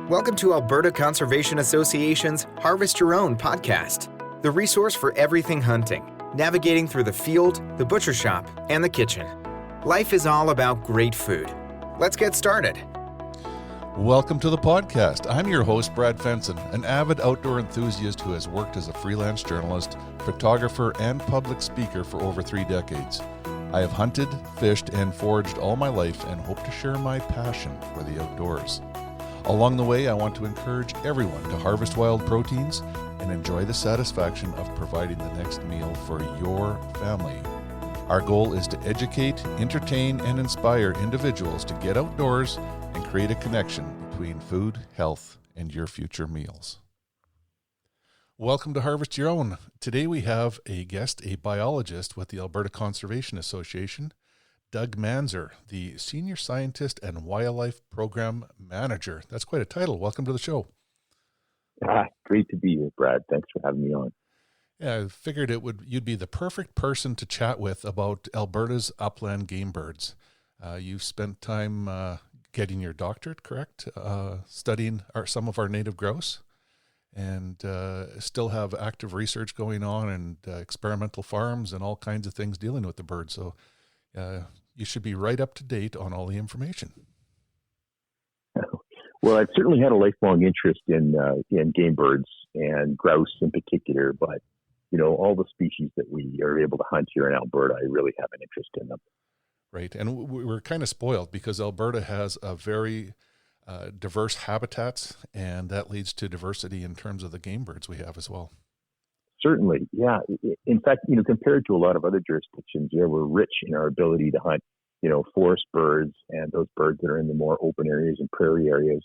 Welcome to Alberta Conservation Association's Harvest Your Own podcast, the resource for everything hunting, navigating through the field, the butcher shop, and the kitchen. Life is all about great food. Let's get started. Welcome to the podcast. I'm your host, Brad Fenson, an avid outdoor enthusiast who has worked as a freelance journalist, photographer, and public speaker for over 3 decades. I have hunted, fished, and foraged all my life and hope to share my passion for the outdoors. Along the way, I want to encourage everyone to harvest wild proteins and enjoy the satisfaction of providing the next meal for your family. Our goal is to educate, entertain, and inspire individuals to get outdoors and create a connection between food, health, and your future meals. Welcome to Harvest Your Own. Today we have a guest, a biologist with the Alberta Conservation Association, Doug Manzer, the Senior Scientist and Wildlife Program Manager. That's quite a title. Welcome to the show. Great to be here, Brad. Thanks for having me on. Yeah, I figured you'd be the perfect person to chat with about Alberta's upland game birds. You've spent time getting your doctorate, correct? Studying some of our native grouse, and still have active research going on and experimental farms and all kinds of things dealing with the birds. So you should be right up to date on all the information. Well, I've certainly had a lifelong interest in game birds and grouse in particular, but all the species that we are able to hunt here in Alberta, I really have an interest in them. Right, and we're kind of spoiled because Alberta has a very diverse habitats, and that leads to diversity in terms of the game birds we have as well. Certainly, yeah. In fact, compared to a lot of other jurisdictions, we're rich in our ability to hunt, forest birds and those birds that are in the more open areas and prairie areas.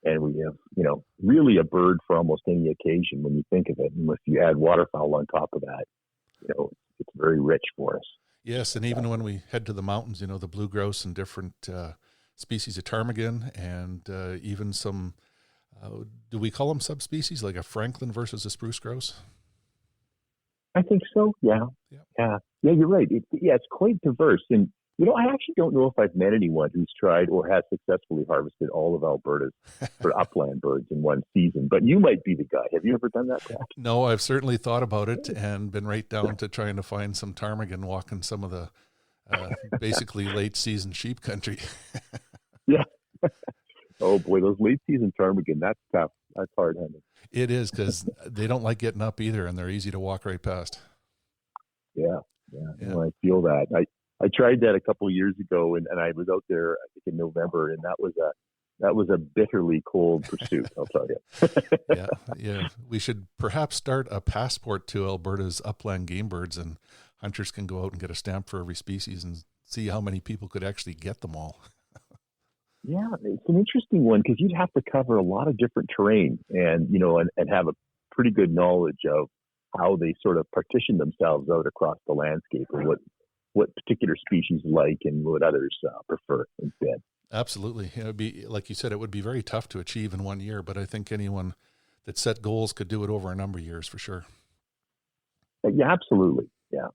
And we have, really a bird for almost any occasion when you think of it. And if you add waterfowl on top of that, it's very rich for us. Yes, and even when we head to the mountains, the blue grouse and different species of ptarmigan, and even some, do we call them subspecies, like a Franklin versus a spruce grouse? I think so. Yeah. You're right. It's quite diverse. And, I actually don't know if I've met anyone who's tried or has successfully harvested all of Alberta's for upland birds in one season. But you might be the guy. Have you ever done that, Pat? No, I've certainly thought about it and been right down to trying to find some ptarmigan walking some of the basically late season sheep country. Yeah. Oh boy, those late season ptarmigan, that's tough. That's hard hunting. It is, because they don't like getting up either, and they're easy to walk right past. Yeah. Well, I feel that. I tried that a couple of years ago, and I was out there, I think, in November, and that was a bitterly cold pursuit, I'll tell you. Yeah. We should perhaps start a passport to Alberta's upland game birds, and hunters can go out and get a stamp for every species and see how many people could actually get them all. Yeah, it's an interesting one because you'd have to cover a lot of different terrain and have a pretty good knowledge of how they sort of partition themselves out across the landscape, and what particular species like and what others prefer instead. Absolutely. It would be, like you said, it would be very tough to achieve in 1 year, but I think anyone that set goals could do it over a number of years for sure. Yeah, absolutely. Yeah.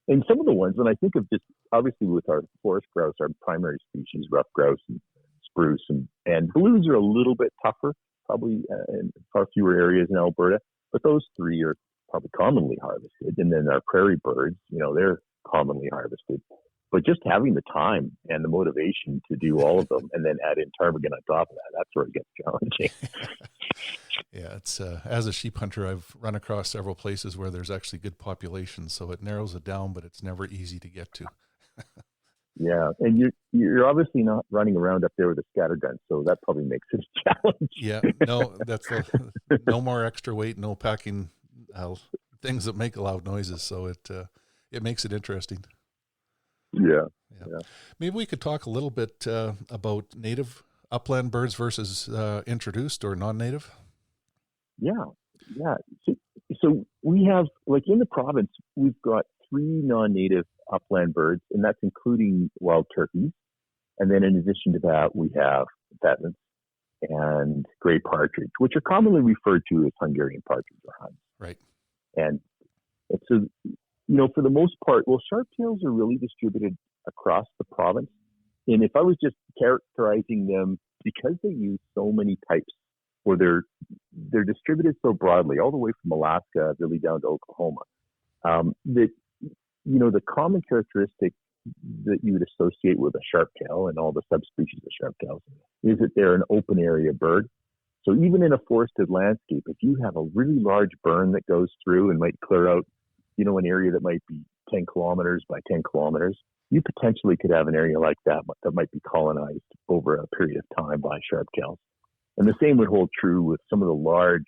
And some of the ones, when I think of just, obviously with our forest grouse, our primary species, rough grouse and spruce and blues are a little bit tougher, probably in far fewer areas in Alberta, but those 3 are probably commonly harvested. And then our prairie birds, they're commonly harvested. But just having the time and the motivation to do all of them and then add in ptarmigan on top of that, that's where it gets challenging. Yeah, it's as a sheep hunter, I've run across several places where there's actually good populations, so it narrows it down, but it's never easy to get to. Yeah, and you're obviously not running around up there with a scattergun, so that probably makes it a challenge. Yeah, no, that's no more extra weight, no packing things that make loud noises, so it makes it interesting. Yeah. Maybe we could talk a little bit about native upland birds versus introduced or non-native. Yeah. So we have, like in the province, we've got 3 non-native upland birds, and that's including wild turkeys. And then in addition to that, we have pheasants and gray partridge, which are commonly referred to as Hungarian partridge or Huns. Right. And so, for the most part, sharp-tails are really distributed across the province. And if I was just characterizing them, because they use so many types, or they're distributed so broadly, all the way from Alaska really down to Oklahoma, that, the common characteristic that you would associate with a sharptail and all the subspecies of sharptails is that they're an open area bird. So even in a forested landscape, if you have a really large burn that goes through and might clear out, an area that might be 10 kilometers by 10 kilometers, you potentially could have an area like that might be colonized over a period of time by sharptails. And the same would hold true with some of the large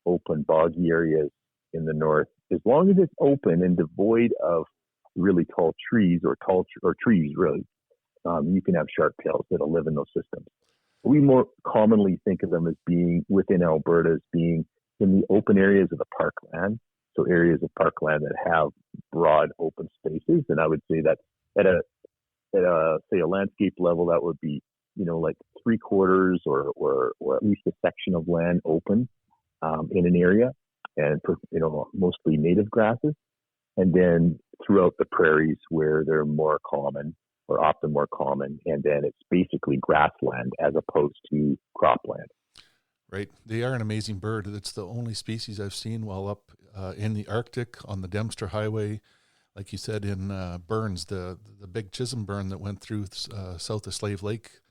open boggy areas in the north. As long as it's open and devoid of really tall trees or trees, really, you can have sharptails that'll live in those systems. We more commonly think of them as being within Alberta as being in the open areas of the parkland. So areas of parkland that have broad open spaces. And I would say that at a landscape level, that would be, like 3/4 or at least a section of land open in an area, and, mostly native grasses. And then throughout the prairies where they're more common, or often more common, and then it's basically grassland as opposed to cropland. Right. They are an amazing bird. It's the only species I've seen while up in the Arctic on the Dempster Highway, like you said, in Burns, the big Chisholm burn that went through south of Slave Lake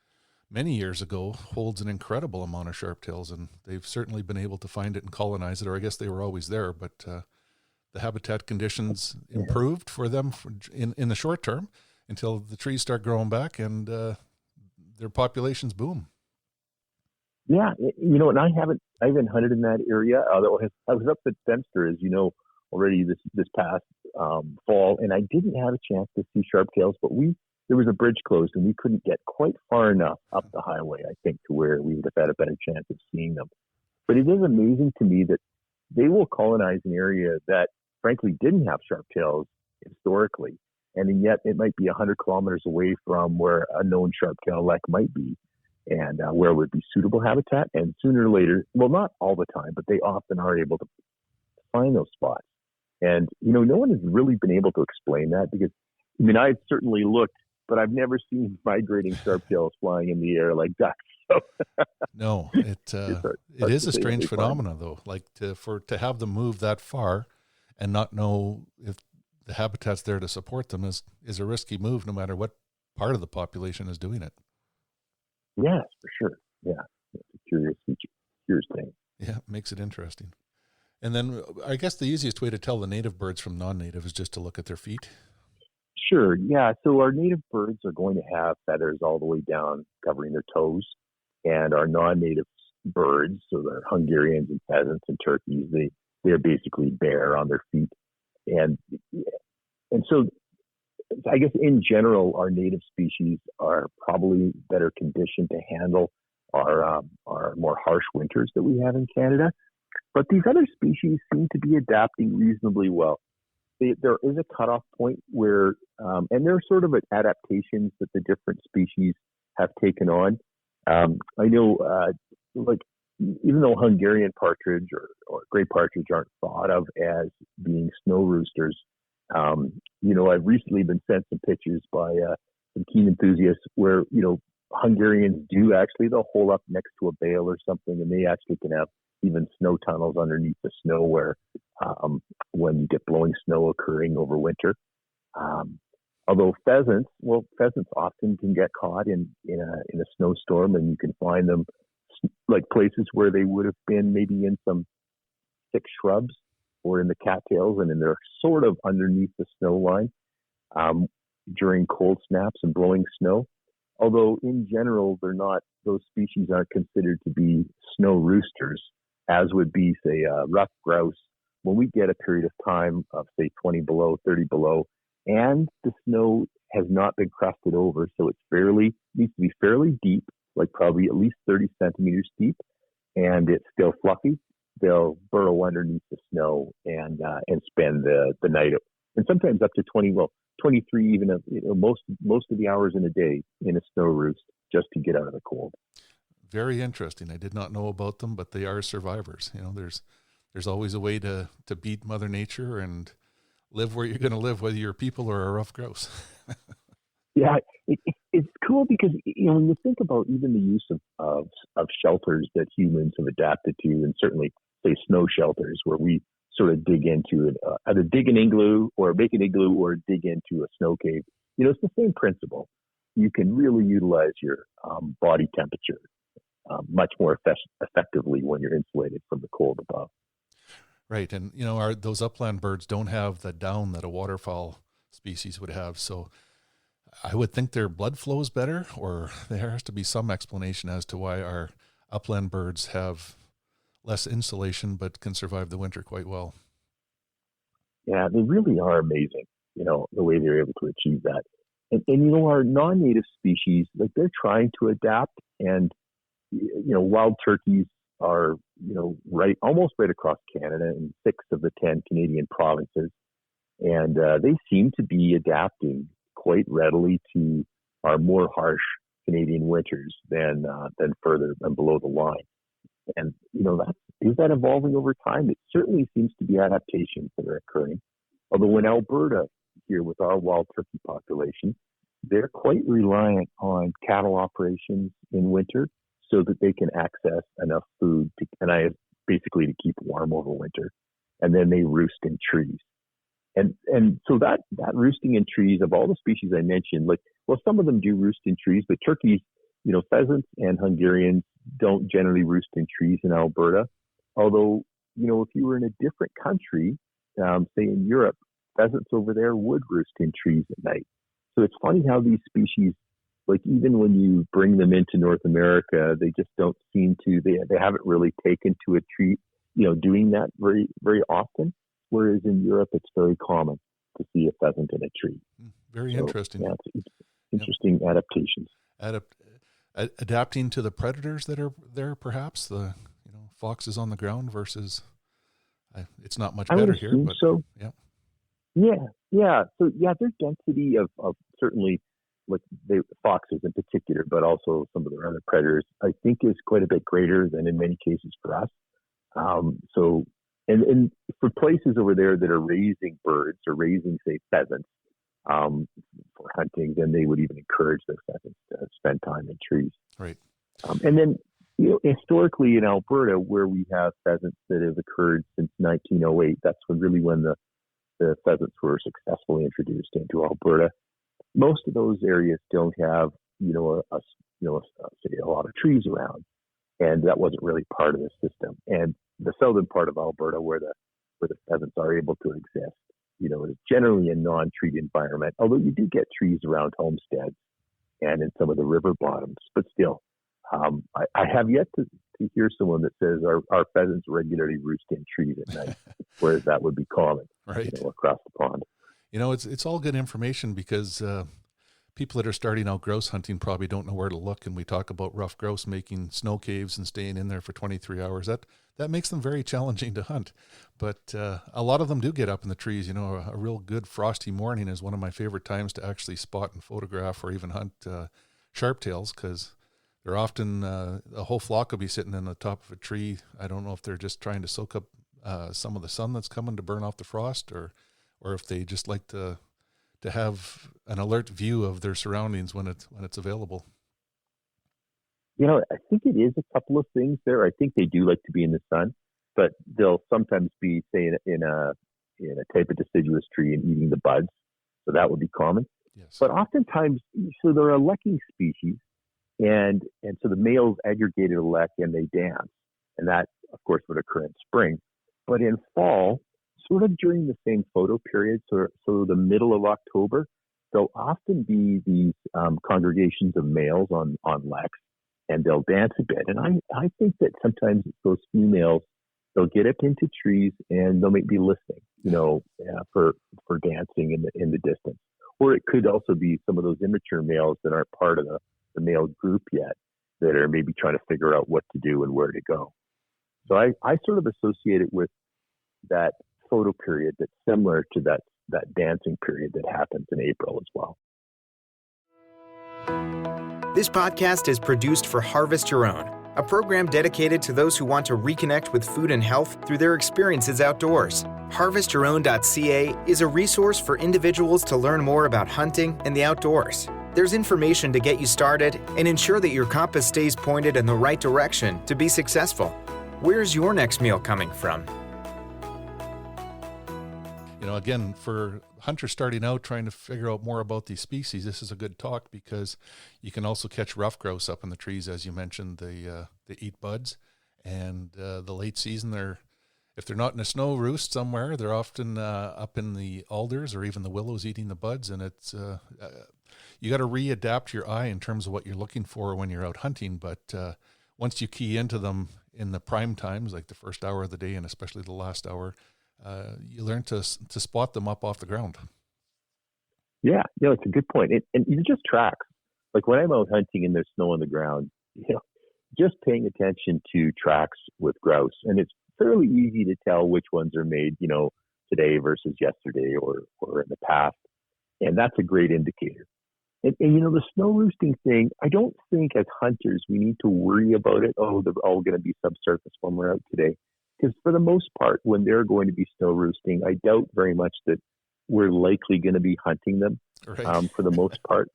many years ago holds an incredible amount of sharptails, and they've certainly been able to find it and colonize it, or I guess they were always there, but the habitat conditions improved for them in the short term until the trees start growing back and their populations boom. Yeah, and I haven't hunted in that area, although I was up at Dempster, as you know, already this past fall, and I didn't have a chance to see sharptails, but there was a bridge closed and we couldn't get quite far enough up the highway, I think, to where we would have had a better chance of seeing them. But it is amazing to me that they will colonize an area that frankly didn't have sharptails historically, and yet it might be 100 kilometers away from where a known sharptail lek might be, and where would be suitable habitat. And sooner or later, well, not all the time, but they often are able to find those spots. And, no one has really been able to explain that, because, I've certainly looked, but I've never seen migrating sharptails flying in the air like ducks. So no, it is a strange phenomenon, though, like to have them move that far and not know if the habitat's there to support them is a risky move, no matter what part of the population is doing it. Yes, for sure. Yeah, it's a curious thing. Yeah, it makes it interesting. And then I guess the easiest way to tell the native birds from non-native is just to look at their feet. Sure, yeah. So our native birds are going to have feathers all the way down covering their toes. And our non-native birds, so they're Hungarians and pheasants and turkeys, they're basically bare on their feet. And so I guess in general, our native species are probably better conditioned to handle our more harsh winters that we have in Canada. But these other species seem to be adapting reasonably well. There is a cutoff point where, and there are sort of adaptations that the different species have taken on. I know, even though Hungarian partridge or gray partridge aren't thought of as being snow roosters, I've recently been sent some pictures by some keen enthusiasts where, Hungarians they'll hole up next to a bale or something, and they actually can have even snow tunnels underneath the snow where when you get blowing snow occurring over winter. Although pheasants often can get caught in a snowstorm, and you can find them like places where they would have been maybe in some thick shrubs or in the cattails, and then they're sort of underneath the snow line during cold snaps and blowing snow. Although in general, those species aren't considered to be snow roosters, as would be, say, rough grouse. When we get a period of time of, say, 20 below, 30 below, and the snow has not been crusted over, so it needs to be fairly deep, like probably at least 30 centimeters deep, and it's still fluffy, they'll burrow underneath the snow and spend the night, and sometimes up to 23, even most of the hours in a day in a snow roost, just to get out of the cold. Very interesting. I did not know about them, but they are survivors. There's always a way to beat Mother Nature and live where you're going to live, whether you're people or a rough grouse. Yeah, it's cool because when you think about even the use of shelters that humans have adapted to, and certainly, say, snow shelters, where we sort of dig into it, either dig an igloo or make an igloo or dig into a snow cave. It's the same principle. You can really utilize your body temperature much more effectively when you're insulated from the cold above. Right. And, those upland birds don't have the down that a waterfowl species would have. So I would think their blood flows better, or there has to be some explanation as to why our upland birds have less insulation but can survive the winter quite well. Yeah, they really are amazing, the way they're able to achieve that. And our non-native species, like, they're trying to adapt, and, wild turkeys are, almost right across Canada in 6 of the 10 Canadian provinces. And they seem to be adapting quite readily to our more harsh Canadian winters than further and below the line. And, is that evolving over time? It certainly seems to be adaptations that are occurring. Although in Alberta, here with our wild turkey population, they're quite reliant on cattle operations in winter so that they can access enough food basically to keep warm over winter. And then they roost in trees. And so that roosting in trees, of all the species I mentioned, some of them do roost in trees, but turkeys, pheasants and Hungarians don't generally roost in trees in Alberta. Although, if you were in a different country, say in Europe, pheasants over there would roost in trees at night. So it's funny how these species, even when you bring them into North America, they just don't seem to, they haven't really taken to a tree, doing that very, very often. Whereas in Europe, it's very common to see a pheasant in a tree. Very interesting. Yeah, it's interesting adaptations. Adapting to the predators that are there, perhaps the foxes on the ground versus it's not much better here. But so. Yeah. So their density of certainly the foxes in particular, but also some of the other predators, I think is quite a bit greater than in many cases for us. And for places over there that are raising birds or raising, say, pheasants for hunting, then they would even encourage those pheasants to spend time in trees. Right. And then, historically in Alberta, where we have pheasants that have occurred since 1908, that's when the pheasants were successfully introduced into Alberta. Most of those areas don't have, say, a lot of trees around, and that wasn't really part of the system. And the southern part of Alberta, where the pheasants are able to exist, is generally a non-treed environment. Although you do get trees around homesteads and in some of the river bottoms, but still, I have yet to hear someone that says our pheasants regularly roost in trees at night, whereas that would be common, right, across the pond. It's all good information because people that are starting out grouse hunting probably don't know where to look. And we talk about rough grouse making snow caves and staying in there for 23 hours. That makes them very challenging to hunt. But a lot of them do get up in the trees. A real good frosty morning is one of my favorite times to actually spot and photograph or even hunt sharptails, because they're often, a whole flock will be sitting in the top of a tree. I don't know if they're just trying to soak up some of the sun that's coming to burn off the frost, or if they just like to have an alert view of their surroundings when it's available. I think it is a couple of things there. I think they do like to be in the sun, but they'll sometimes be, say, in a type of deciduous tree and eating the buds. So that would be common. Yes. But oftentimes, so they're a lekking species, and so the males aggregate a lek and they dance, and that, of course, would occur in spring. But in fall, sort of during the same photo period, so the middle of October, there'll often be these congregations of males on leks, and they'll dance a bit. And I think that sometimes those females, they'll get up into trees and they'll be listening, for dancing in the distance. Or it could also be some of those immature males that aren't part of the male group yet, that are maybe trying to figure out what to do and where to go. So I sort of associate it with that photo period that's similar to that dancing period that happens in April as well. This podcast is produced for Harvest Your Own, a program dedicated to those who want to reconnect with food and health through their experiences outdoors. HarvestYourOwn.ca is a resource for individuals to learn more about hunting and the outdoors. There's information to get you started and ensure that your compass stays pointed in the right direction to be successful. Where's your next meal coming from? Again, for hunters starting out trying to figure out more about these species, this is a good talk because you can also catch rough grouse up in the trees, as you mentioned. They eat buds, and the late season, if they're not in a snow roost somewhere, they're often up in the alders or even the willows eating the buds, and it's you got to readapt your eye in terms of what you're looking for when you're out hunting. But once you key into them in the prime times, like the first hour of the day and especially the last hour, you learn to spot them up off the ground. Yeah, it's a good point. And you just tracks. Like when I'm out hunting and there's snow on the ground, just paying attention to tracks with grouse, and it's fairly easy to tell which ones are made, today versus yesterday or in the past, and that's a great indicator. And the snow roosting thing, I don't think as hunters we need to worry about it. Oh, they're all going to be subsurface when we're out today. Because for the most part, when they're going to be snow roosting, I doubt very much that we're likely going to be hunting them for the most part.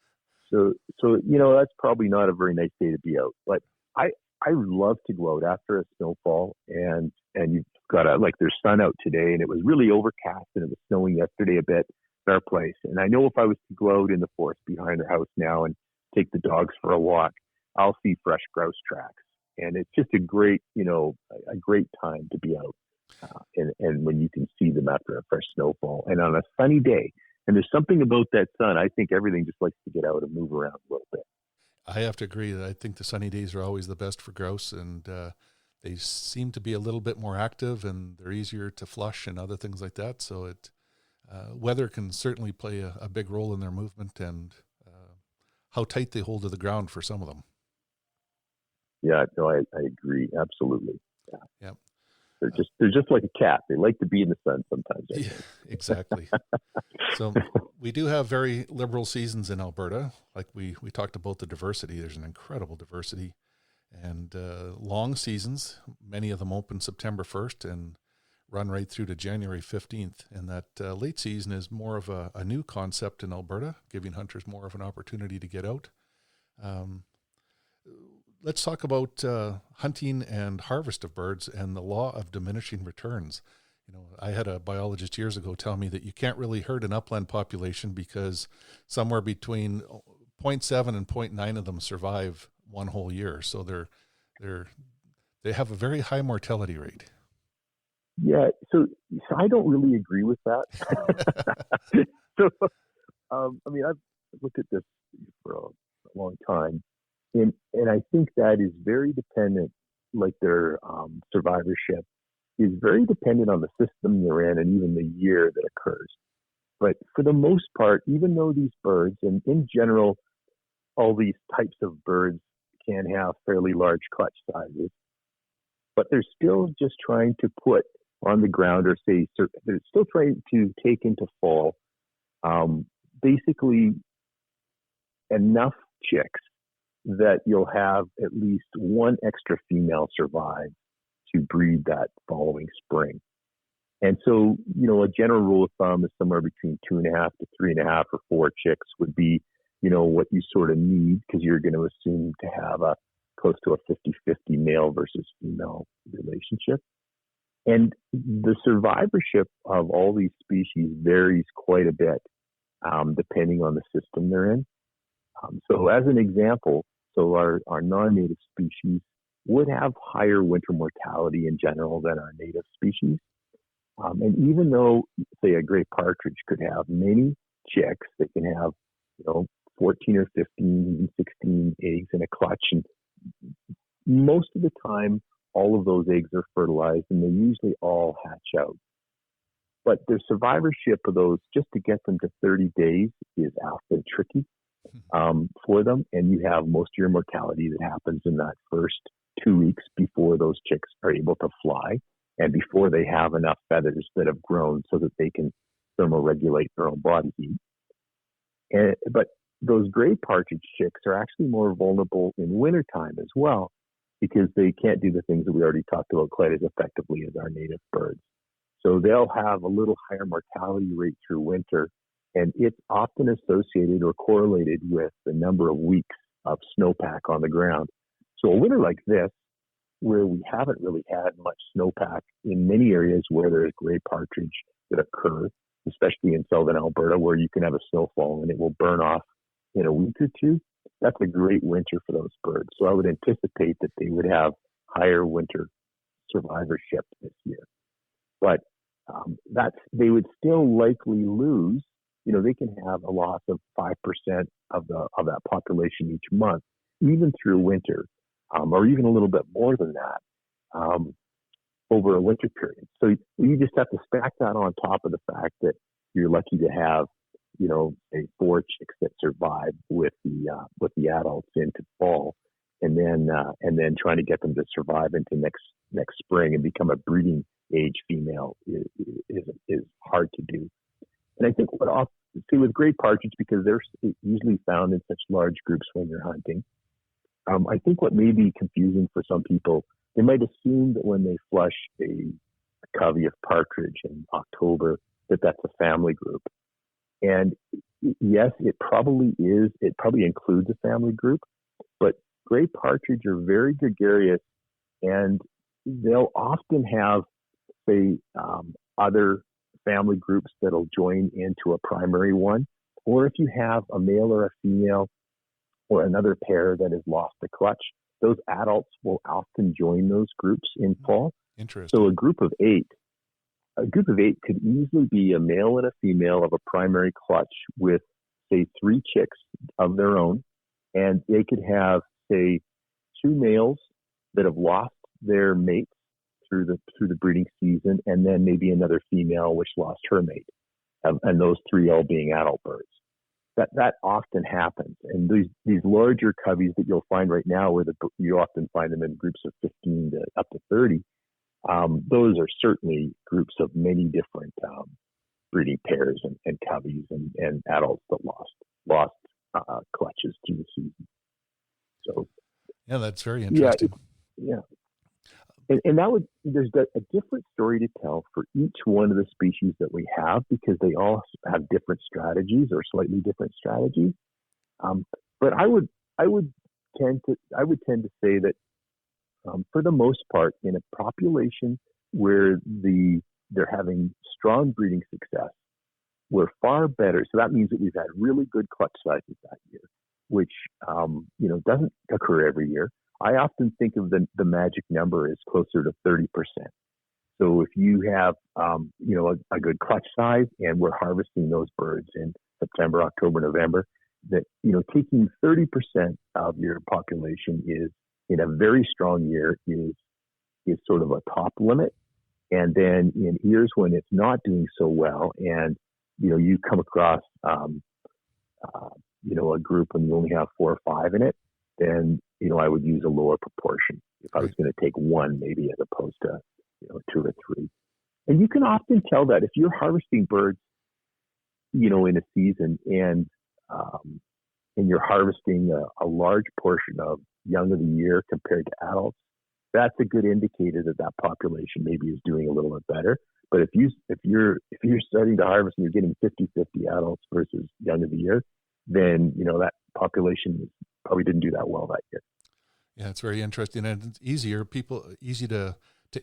So that's probably not a very nice day to be out. But I love to go out after a snowfall and you've got there's sun out today and it was really overcast and it was snowing yesterday a bit at our place. And I know if I was to go out in the forest behind our house now and take the dogs for a walk, I'll see fresh grouse tracks. And it's just a great time to be out. And when you can see them after a fresh snowfall and on a sunny day. And there's something about that sun. I think everything just likes to get out and move around a little bit. I have to agree that I think the sunny days are always the best for grouse, and they seem to be a little bit more active and they're easier to flush and other things like that. So weather can certainly play a big role in their movement and how tight they hold to the ground for some of them. Yeah, no, I agree. Absolutely. Yeah. They're just like a cat. They like to be in the sun sometimes. Yeah, exactly. So we do have very liberal seasons in Alberta. Like we talked about the diversity. There's an incredible diversity and long seasons. Many of them open September 1st and run right through to January 15th. And that late season is more of a new concept in Alberta, giving hunters more of an opportunity to get out. Let's talk about hunting and harvest of birds and the law of diminishing returns. I had a biologist years ago tell me that you can't really herd an upland population because somewhere between 0.7 and 0.9 of them survive one whole year. So they have a very high mortality rate. Yeah, so I don't really agree with that. I've looked at this for a long time. And I think that is very dependent, like their survivorship is very dependent on the system you're in and even the year that occurs. But for the most part, even though these birds, and in general, all these types of birds can have fairly large clutch sizes, but they're still just trying to put on the ground or they're still trying to take into fall basically enough chicks that you'll have at least one extra female survive to breed that following spring. And so, a general rule of thumb is somewhere between 2.5 to 3.5 or 4 chicks would be, what you sort of need, because you're going to assume to have a close to a 50-50 male versus female relationship. And the survivorship of all these species varies quite a bit, depending on the system they're in. So as an example, our non-native species would have higher winter mortality in general than our native species. And even though, say, a gray partridge could have many chicks, they can have, 14 or 15, even 16 eggs in a clutch. And most of the time, all of those eggs are fertilized and they usually all hatch out. But the survivorship of those, just to get them to 30 days, is often tricky for them. And you have most of your mortality that happens in that first 2 weeks before those chicks are able to fly and before they have enough feathers that have grown so that they can thermoregulate their own body heat. But those gray partridge chicks are actually more vulnerable in wintertime as well, because they can't do the things that we already talked about quite as effectively as our native birds. So they'll have a little higher mortality rate through winter And it's often associated or correlated with the number of weeks of snowpack on the ground. So a winter like this, where we haven't really had much snowpack in many areas where there's gray partridge that occur, especially in southern Alberta, where you can have a snowfall and it will burn off in a week or two, that's a great winter for those birds. So I would anticipate that they would have higher winter survivorship this year. But they would still likely lose. They can have a loss of 5% of that population each month, even through winter, or even a little bit more than that over a winter period. So you just have to stack that on top of the fact that you're lucky to have, say 4 chicks that survive with the adults into fall, and then trying to get them to survive into next spring and become a breeding age female is hard to do. And I think with gray partridge, because they're usually found in such large groups when you're hunting, I think what may be confusing for some people, they might assume that when they flush a covey of partridge in October, that's a family group. And yes, it probably is. It probably includes a family group, but gray partridge are very gregarious, and they'll often have, say, other family groups that'll join into a primary one. Or if you have a male or a female or another pair that has lost a clutch, those adults will often join those groups in fall. Interesting. So a group of eight could easily be a male and a female of a primary clutch with, say, 3 chicks of their own. And they could have, say, 2 males that have lost their mates through the breeding season, and then maybe another female which lost her mate, and those 3 all being adult birds. That often happens, and these larger coveys that you'll find right now, where you often find them in groups of 15 to up to 30, those are certainly groups of many different breeding pairs and coveys and adults that lost clutches through the season. So yeah, that's very interesting. Yeah. And there's a different story to tell for each one of the species that we have, because they all have different strategies or slightly different strategies. But I would tend to say that for the most part, in a population where they're having strong breeding success, we're far better. So that means that we've had really good clutch sizes that year, which doesn't occur every year. I often think of the magic number as closer to 30%. So if you have, a good clutch size, and we're harvesting those birds in September, October, November, that, taking 30% of your population is, in a very strong year, is sort of a top limit. And then in years when it's not doing so well, and, you come across, a group when you only have 4 or 5 in it, then, I would use a lower proportion if I was going to take 1, maybe, as opposed to, 2 or 3. And you can often tell that if you're harvesting birds, in a season, and you're harvesting a large portion of young of the year compared to adults, that's a good indicator that population maybe is doing a little bit better. But if you're starting to harvest and you're getting 50-50 adults versus young of the year, then that population probably didn't do that well that year. Yeah, it's very interesting, and it's easy to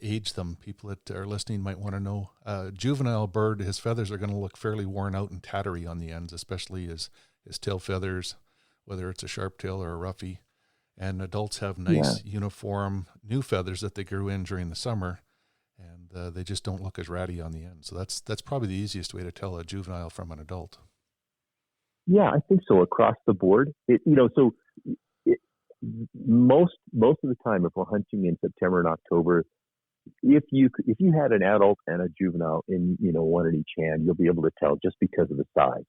age them. People that are listening might want to know. Juvenile bird, his feathers are going to look fairly worn out and tattery on the ends, especially his tail feathers, whether it's a sharp tail or a roughie. And adults have nice, uniform, new feathers that they grew in during the summer, and they just don't look as ratty on the end. So that's probably the easiest way to tell a juvenile from an adult. Yeah, I think so, across the board. Most of the time, if we're hunting in September and October, if you had an adult and a juvenile in one in each hand, you'll be able to tell just because of the size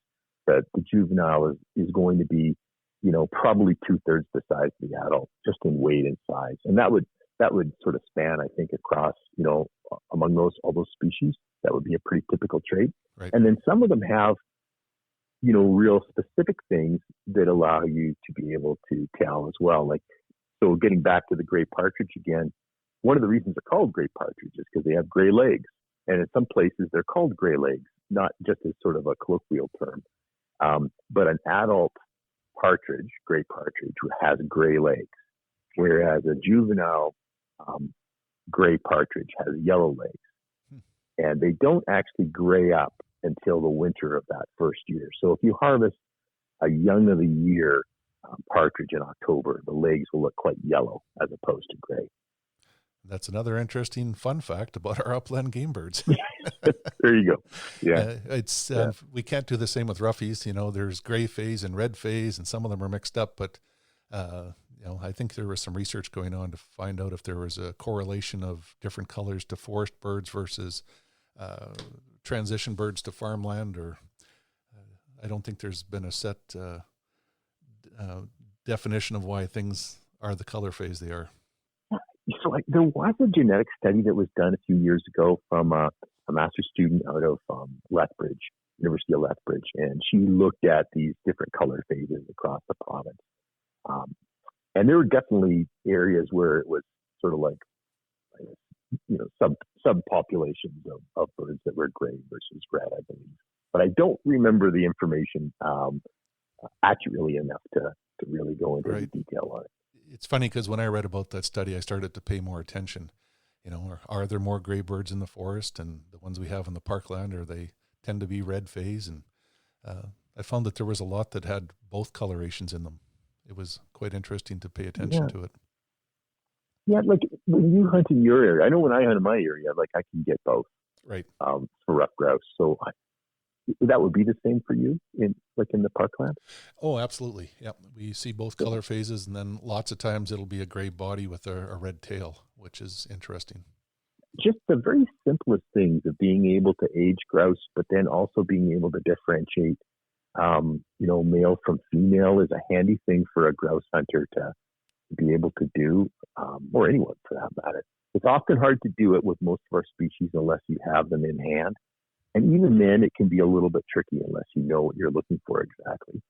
that the juvenile is going to be probably 2/3 the size of the adult, just in weight and size. And that would sort of span, I think, across among all those species. That would be a pretty typical trait. Right. And then some of them have real specific things that allow you to be able to tell as well. Like, so getting back to the gray partridge again, one of the reasons they're called gray partridge is because they have gray legs. And in some places they're called gray legs not just as sort of a colloquial term, but an adult partridge, gray partridge, has gray legs, whereas a juvenile gray partridge has yellow legs. And they don't actually gray up until the winter of that first year. So if you harvest a young of the year partridge in October, the legs will look quite yellow as opposed to gray. That's another interesting fun fact about our upland game birds. There you go. Yeah. We can't do the same with roughies. There's gray phase and red phase, and some of them are mixed up, but I think there was some research going on to find out if there was a correlation of different colors to forest birds versus transition birds to farmland, or I don't think there's been a set definition of why things are the color phase they are. So there was a genetic study that was done a few years ago from a master's student out of Lethbridge, University of Lethbridge, and she looked at these different color phases across the province. And there were definitely areas where it was sort of like, subpopulations of birds that were gray versus red, I believe. But I don't remember the information accurately enough to really go into the detail on it. It's funny because when I read about that study, I started to pay more attention. Are there more gray birds in the forest, and the ones we have in the parkland, or they tend to be red phase? And I found that there was a lot that had both colorations in them. It was quite interesting to pay attention to it. Yeah, like when you hunt in your area, I know when I hunt in my area, like I can get both. Right. For rough grouse. So that would be the same for you in the parkland? Oh, absolutely. Yeah. We see both color phases, and then lots of times it'll be a gray body with a red tail, which is interesting. Just the very simplest things of being able to age grouse, but then also being able to differentiate, male from female is a handy thing for a grouse hunter to be able to do, or anyone for that matter. It's often hard to do it with most of our species unless you have them in hand. And even then, it can be a little bit tricky unless you know what you're looking for exactly.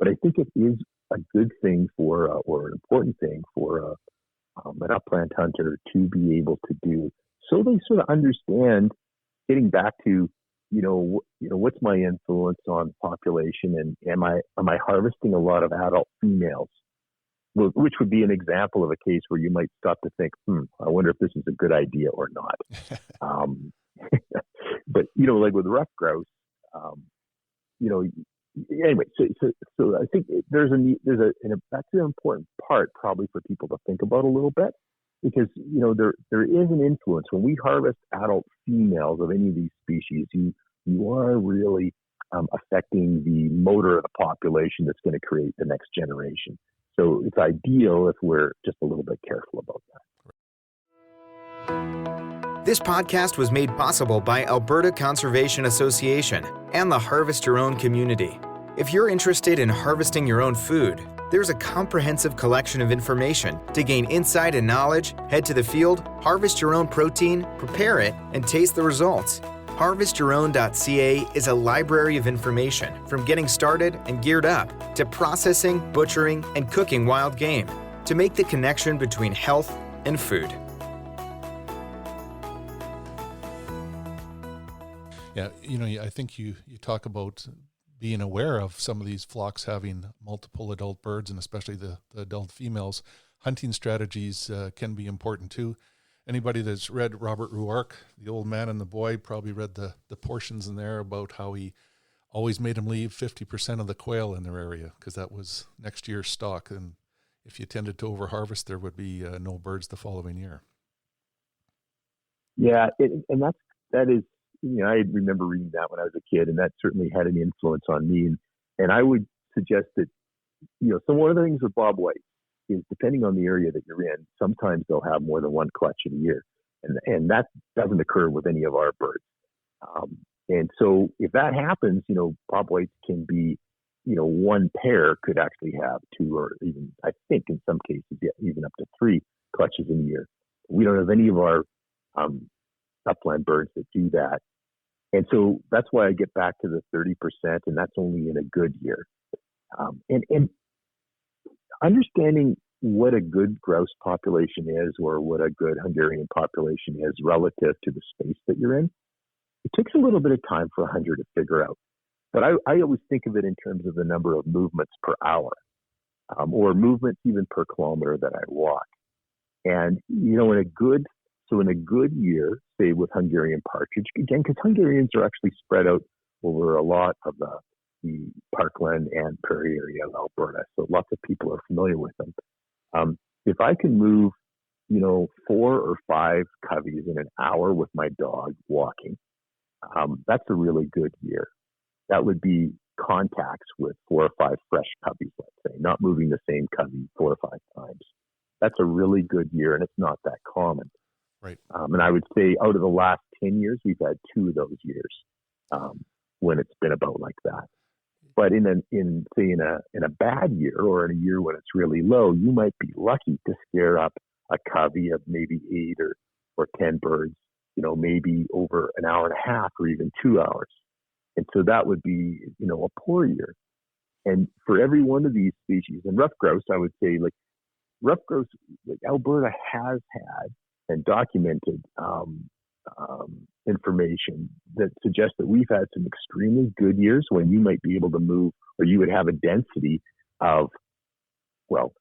But I think it is a good thing or an important thing for an upland hunter to be able to do, so they sort of understand. Getting back to, what's my influence on population, and am I harvesting a lot of adult females? Well, which would be an example of a case where you might stop to think, I wonder if this is a good idea or not. But, like with rough grouse, anyway, so I think that's an important part probably for people to think about a little bit, because, there is an influence. When we harvest adult females of any of these species, you are really affecting the motor of the population that's going to create the next generation. So it's ideal if we're just a little bit careful about that. This podcast was made possible by Alberta Conservation Association and the Harvest Your Own community. If you're interested in harvesting your own food, there's a comprehensive collection of information. To gain insight and knowledge, head to the field, harvest your own protein, prepare it, and taste the results. HarvestYourOwn.ca is a library of information from getting started and geared up to processing, butchering, and cooking wild game to make the connection between health and food. Yeah, I think you talk about being aware of some of these flocks having multiple adult birds, and especially the adult females. Hunting strategies can be important too. Anybody that's read Robert Ruark, The Old Man and the Boy, probably read the portions in there about how he always made them leave 50% of the quail in their area because that was next year's stock. And if you tended to overharvest, there would be no birds the following year. Yeah, and that is, I remember reading that when I was a kid, and that certainly had an influence on me. And I would suggest that, so one of the things with bobwhite is, depending on the area that you're in, sometimes they'll have more than one clutch in a year. And that doesn't occur with any of our birds. And so if that happens, bobwhites can be, one pair could actually have two, or even, I think in some cases, even up to three clutches in a year. We don't have any of our upland birds that do that. And so that's why I get back to the 30%, and that's only in a good year. And understanding what a good grouse population is, or what a good Hungarian population is relative to the space that you're in, it takes a little bit of time for a hunter to figure out. But I always think of it in terms of the number of movements per hour, or movements even per kilometer that I walk. And, you know, in a good year, say with Hungarian partridge, again, because Hungarians are actually spread out over a lot of the parkland and prairie area of Alberta. So lots of people are familiar with them. If I can move, you know, 4 or 5 coveys in an hour with my dog walking, that's a really good year. That would be contacts with 4 or 5 fresh coveys, let's say, not moving the same covey 4 or 5 times. That's a really good year, and it's not that common. Right. And I would say out of the last 10 years, we've had 2 of those years when it's been about like that. But in a bad year, or in a year when it's really low, you might be lucky to scare up a covey of maybe 8 or 10 birds, you know, maybe over an hour and a half or even 2 hours. And so that would be, you know, a poor year. And for every one of these species, and rough grouse, I would say, like, rough grouse, like, Alberta has had and documented information that suggests that we've had some extremely good years when you might be able to move, or you would have a density of, well,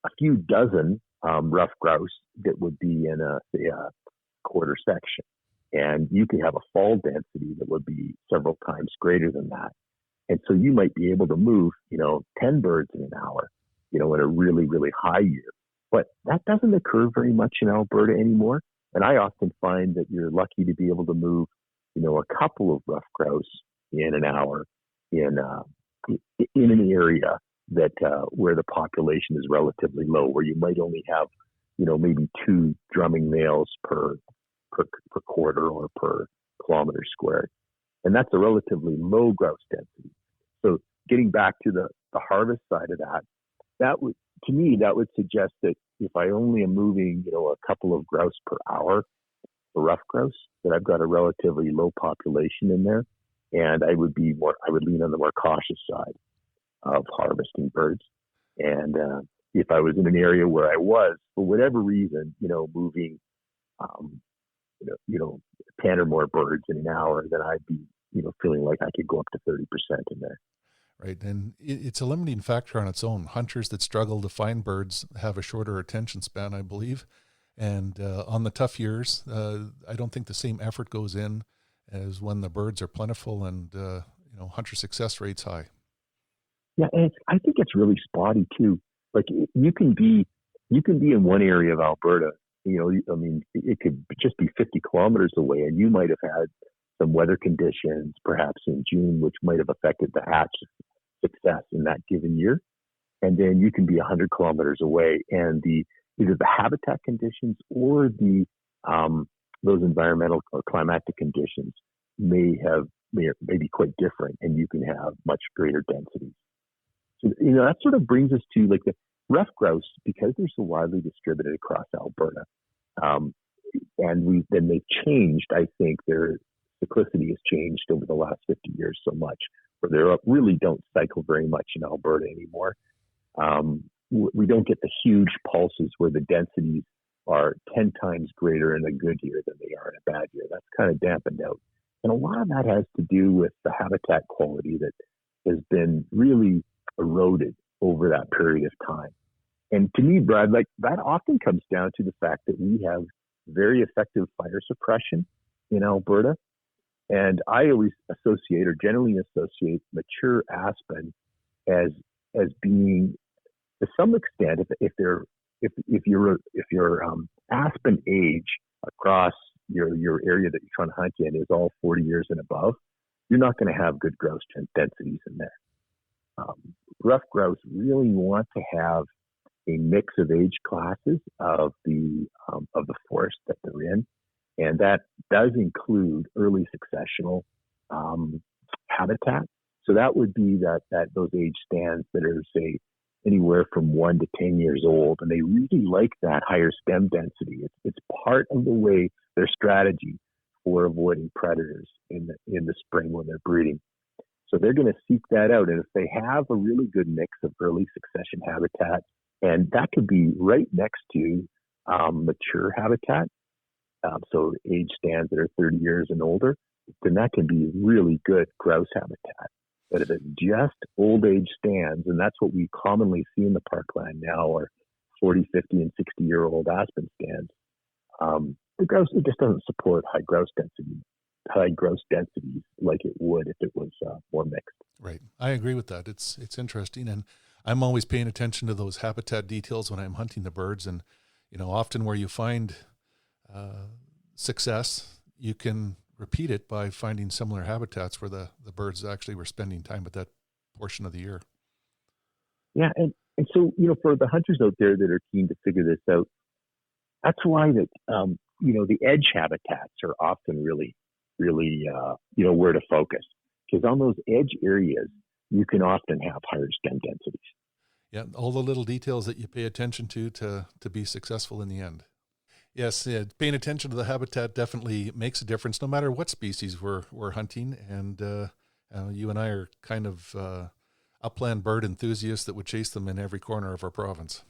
a few dozen rough grouse that would be in a quarter section. And you could have a fall density that would be several times greater than that. And so you might be able to move, you know, 10 birds in an hour, you know, in a really, really high year. But that doesn't occur very much in Alberta anymore. And I often find that you're lucky to be able to move, you know, a couple of rough grouse in an hour in an area that where the population is relatively low, where you might only have, you know, maybe 2 drumming males per quarter or per kilometer squared. And that's a relatively low grouse density. So getting back to the harvest side of that would, to me, that would suggest that if I only am moving, you know, a couple of grouse per hour for rough grouse, that I've got a relatively low population in there. And I would lean on the more cautious side of harvesting birds. And if I was in an area where I was, for whatever reason, you know, moving, 10 or more birds in an hour, then I'd be, you know, feeling like I could go up to 30% in there. Right. And it's a limiting factor on its own. Hunters that struggle to find birds have a shorter attention span, I believe. And on the tough years, I don't think the same effort goes in as when the birds are plentiful and, hunter success rate's high. Yeah. And I think it's really spotty too. Like, you can be in one area of Alberta, you know, I mean, it could just be 50 kilometers away, and you might have had some weather conditions, perhaps in June, which might have affected the hatch success in that given year. And then you can be 100 kilometers away, and either the habitat conditions or those environmental or climatic conditions may be quite different, and you can have much greater densities. So, you know, that sort of brings us to, like, the rough grouse, because they're so widely distributed across Alberta, and they've changed. I think their cyclicity has changed over the last 50 years so much, where they really don't cycle very much in Alberta anymore. We don't get the huge pulses where the densities are 10 times greater in a good year than they are in a bad year. That's kind of dampened out. And a lot of that has to do with the habitat quality that has been really eroded over that period of time. And to me, Brad, like, that often comes down to the fact that we have very effective fire suppression in Alberta. And I always generally associate mature aspen as being, to some extent, if your aspen age across your area that you're trying to hunt in is all 40 years and above, you're not going to have good grouse densities in there. Rough grouse really want to have a mix of age classes of the forest that they're in, and that does include early successional habitat. So that would be that those age stands that are, say, anywhere from 1 to 10 years old, and they really like that higher stem density. It's part of the way, their strategy for avoiding predators in the spring when they're breeding. So they're going to seek that out. And if they have a really good mix of early succession habitat, and that could be right next to mature habitat, so age stands that are 30 years and older, then that can be really good grouse habitat. But if it's just old age stands, and that's what we commonly see in the parkland now, are 40, 50, and 60-year-old aspen stands, the grouse, it just doesn't support high grouse densities like it would if it was more mixed. Right. I agree with that. It's interesting, and I'm always paying attention to those habitat details when I'm hunting the birds. And often where you find success, you can repeat it by finding similar habitats where the birds actually were spending time at that portion of the year. Yeah, and so for the hunters out there that are keen to figure this out, that's why that the edge habitats are often really where to focus, because on those edge areas you can often have higher stem densities. Yeah, all the little details that you pay attention to be successful in the end. Yes, paying attention to the habitat definitely makes a difference, no matter what species we're hunting. And you and I are kind of upland bird enthusiasts that would chase them in every corner of our province.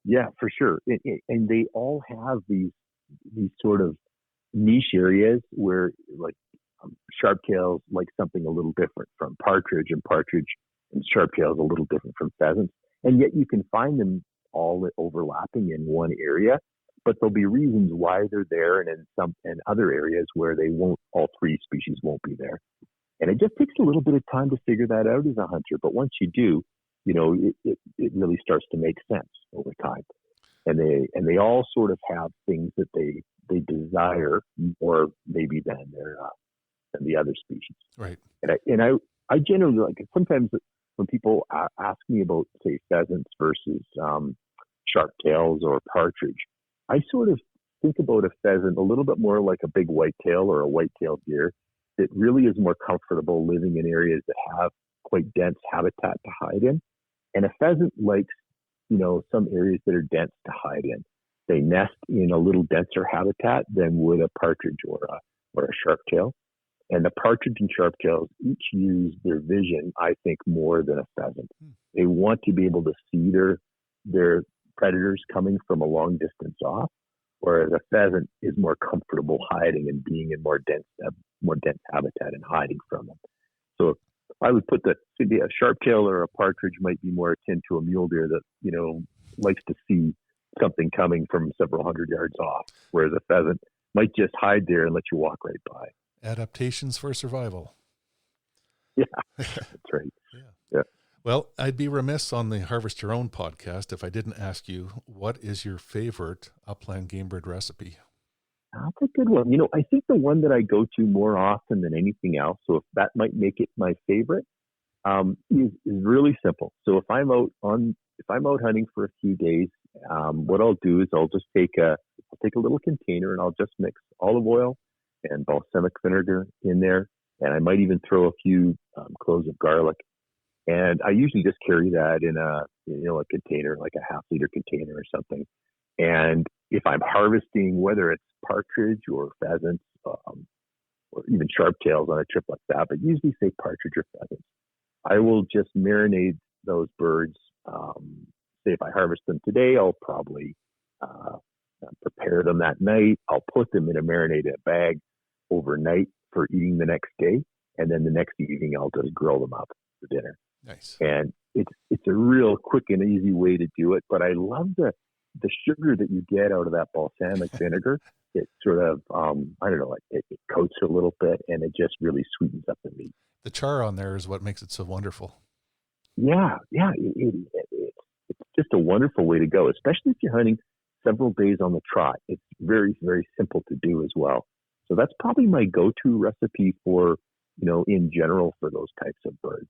Yeah, for sure. And they all have these sort of niche areas where, like, sharptails like something a little different from partridge, and sharptails a little different from pheasants. And yet you can find them all overlapping in one area, but there'll be reasons why they're there, and in other areas where all three species won't be there. And it just takes a little bit of time to figure that out as a hunter. But once you do, it really starts to make sense over time. And they all sort of have things that they desire more maybe than the other species. Right. And I generally, like, sometimes when people ask me about, say, pheasants versus sharptails or partridge, I sort of think about a pheasant a little bit more like a big whitetail or a white-tailed deer that really is more comfortable living in areas that have quite dense habitat to hide in. And a pheasant likes, some areas that are dense to hide in. They nest in a little denser habitat than would a partridge or a sharptail. And the partridge and sharptails each use their vision, I think, more than a pheasant. They want to be able to see their predators coming from a long distance off, whereas a pheasant is more comfortable hiding and being in more dense habitat and hiding from them. So I would put a sharptail or a partridge might be more akin to a mule deer that, likes to see something coming from several hundred yards off, whereas a pheasant might just hide there and let you walk right by. Adaptations for survival. Yeah, that's right. Yeah. Well, I'd be remiss on the Harvest Your Own podcast if I didn't ask you, what is your favorite upland game bird recipe? That's a good one. I think the one that I go to more often than anything else, so if that might make it my favorite, is really simple. So if I'm out hunting for a few days, what I'll do is I'll just take a little container and I'll just mix olive oil and balsamic vinegar in there, and I might even throw a few cloves of garlic. And I usually just carry that in a container, like a half-liter container or something. And if I'm harvesting, whether it's partridge or pheasants, or even sharptails on a trip like that, but usually say partridge or pheasants, I will just marinate those birds. Say if I harvest them today, I'll probably prepare them that night. I'll put them in a marinated bag overnight for eating the next day, and then the next evening I'll just grill them up for dinner. Nice. And it's a real quick and easy way to do it. But I love the sugar that you get out of that balsamic vinegar. It sort of it coats a little bit, and it just really sweetens up the meat. The char on there is what makes it so wonderful. Yeah, it's just a wonderful way to go, especially if you're hunting several days on the trot. It's very, very simple to do as well. So that's probably my go-to recipe for, in general, for those types of birds.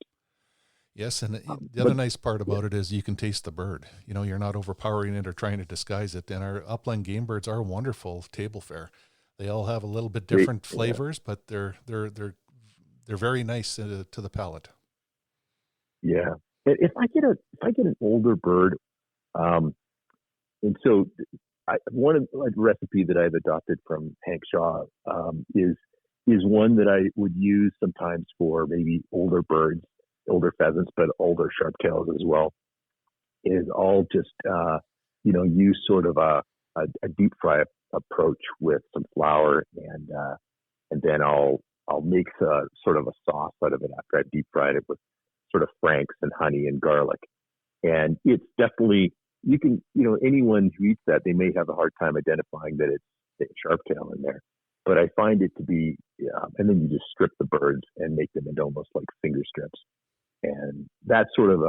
Yes, and the other nice part about it is you can taste the bird. You're not overpowering it or trying to disguise it. And our upland game birds are wonderful table fare. They all have a little bit different flavors, but they're very nice to the palate. Yeah, if I get an older bird, and so one recipe that I've adopted from Hank Shaw is one that I would use sometimes for maybe older birds, older pheasants, but older sharptails as well. Is all just use sort of a deep fry approach with some flour and and then I'll make sort of a sauce out of it after I've deep fried it with sort of franks and honey and garlic. And it's definitely, anyone who eats that, they may have a hard time identifying that it's sharptail in there. But I find it to be, and then you just strip the birds and make them into almost like finger strips. And that's sort of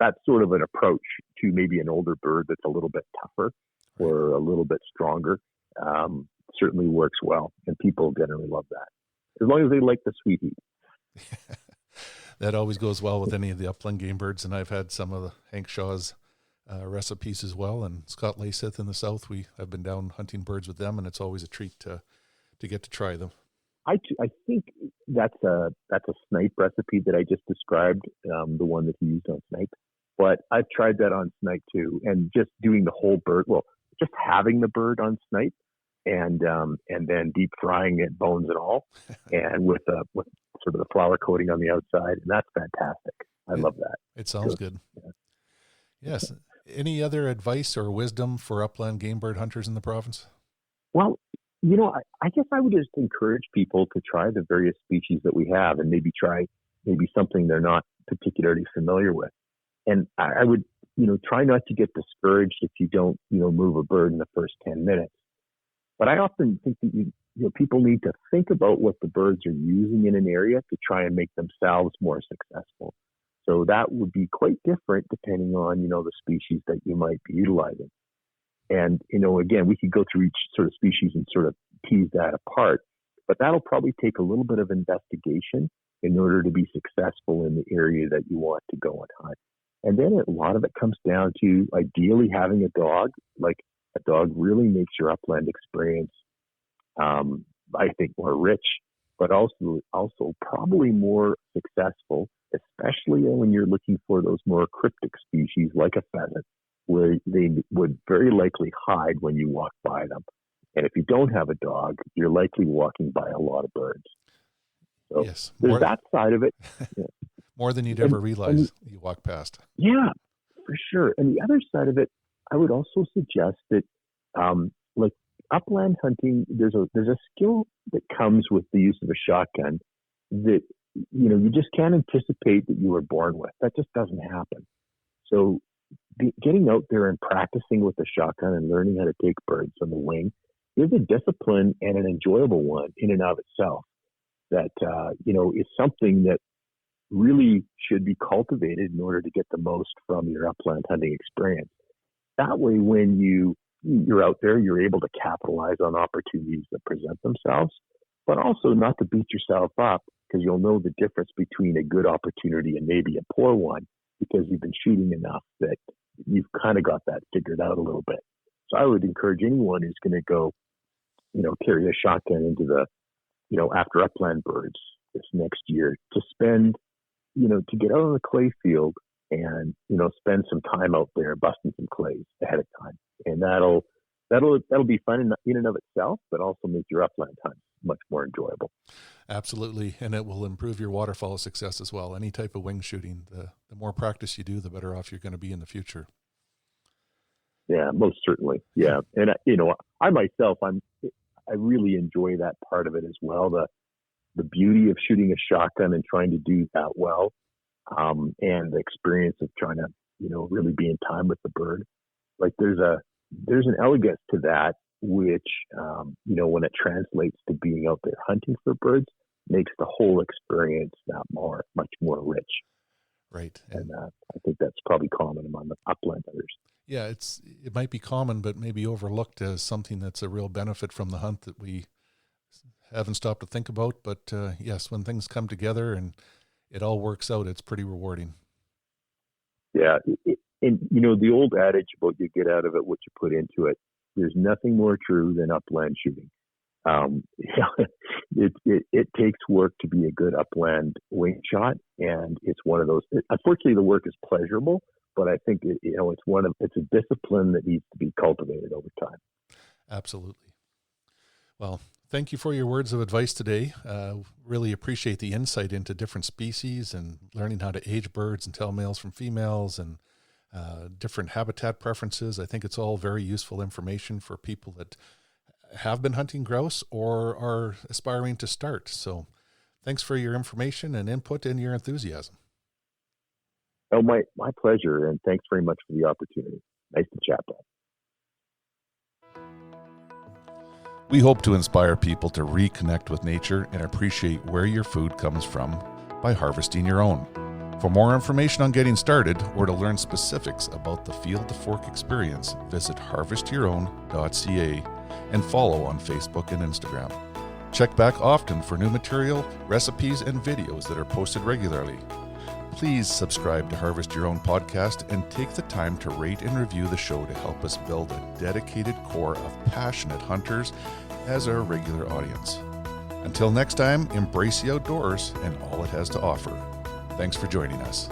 an approach to maybe an older bird that's a little bit tougher or a little bit stronger. Certainly works well, and people generally love that, as long as they like the sweet heat. That always goes well with any of the upland game birds, and I've had some of the Hank Shaw's recipes as well. And Scott Lasith in the south, I've been down hunting birds with them, and it's always a treat to get to try them. I think that's a snipe recipe that I just described, the one that he used on snipe. But I've tried that on snipe too, and just doing the whole bird. Well, just having the bird on snipe, and then deep frying it, bones and all, and with sort of the flour coating on the outside, and that's fantastic. I love that. It sounds good. Yeah. Yes. Any other advice or wisdom for upland game bird hunters in the province? Well, I guess I would just encourage people to try the various species that we have, and maybe try something they're not particularly familiar with. And I would, try not to get discouraged if you don't, move a bird in the first 10 minutes. But I often think that people need to think about what the birds are using in an area to try and make themselves more successful. So that would be quite different depending on, the species that you might be utilizing. And, again, we could go through each sort of species and sort of tease that apart, but that'll probably take a little bit of investigation in order to be successful in the area that you want to go and hunt. And then a lot of it comes down to ideally having a dog. Like, a dog really makes your upland experience, I think, more rich, but also probably more successful, especially when you're looking for those more cryptic species like a pheasant, where they would very likely hide when you walk by them. And if you don't have a dog, you're likely walking by a lot of birds. So yes, there's that side of it. Yeah. More than you'd ever realize you walk past. Yeah, for sure. And the other side of it, I would also suggest that, like upland hunting, there's a skill that comes with the use of a shotgun that, you just can't anticipate that you were born with. That just doesn't happen. So getting out there and practicing with the shotgun and learning how to take birds on the wing is a discipline and an enjoyable one in and of itself that, is something that really should be cultivated in order to get the most from your upland hunting experience. That way, when you're out there, you're able to capitalize on opportunities that present themselves, but also not to beat yourself up, because you'll know the difference between a good opportunity and maybe a poor one, because you've been shooting enough that you've kind of got that figured out a little bit. So I would encourage anyone who's going to go, carry a shotgun into the, after upland birds this next year, to spend, to get out on the clay field and, spend some time out there busting some clays ahead of time. And that'll be fun in and of itself, but also make your upland hunt much more enjoyable. Absolutely. And it will improve your waterfowl success as well. Any type of wing shooting, the more practice you do, the better off you're going to be in the future. Yeah, most certainly. Yeah. And, I myself, I really enjoy that part of it as well. The beauty of shooting a shotgun and trying to do that well, and the experience of trying to, really be in time with the bird. Like there's an elegance to that, which, when it translates to being out there hunting for birds, makes the whole experience much more rich. Right. And I think that's probably common among the upland hunters. Yeah, it might be common, but maybe overlooked as something that's a real benefit from the hunt that we haven't stopped to think about. But yes, when things come together and it all works out, it's pretty rewarding. Yeah. And, the old adage about you get out of it what you put into it, there's nothing more true than upland shooting. It takes work to be a good upland wing shot, and it's one of those. Unfortunately, the work is pleasurable, but I think it's a discipline that needs to be cultivated over time. Absolutely. Well, thank you for your words of advice today. Really appreciate the insight into different species and learning how to age birds and tell males from females and different habitat preferences. I think it's all very useful information for people that have been hunting grouse or are aspiring to start. So thanks for your information and input and your enthusiasm. Oh, my pleasure. And thanks very much for the opportunity. Nice to chat, Paul. We hope to inspire people to reconnect with nature and appreciate where your food comes from by harvesting your own. For more information on getting started or to learn specifics about the Field to Fork experience, visit harvestyourown.ca and follow on Facebook and Instagram. Check back often for new material, recipes, and videos that are posted regularly. Please subscribe to Harvest Your Own podcast and take the time to rate and review the show to help us build a dedicated core of passionate hunters as our regular audience. Until next time, embrace the outdoors and all it has to offer. Thanks for joining us.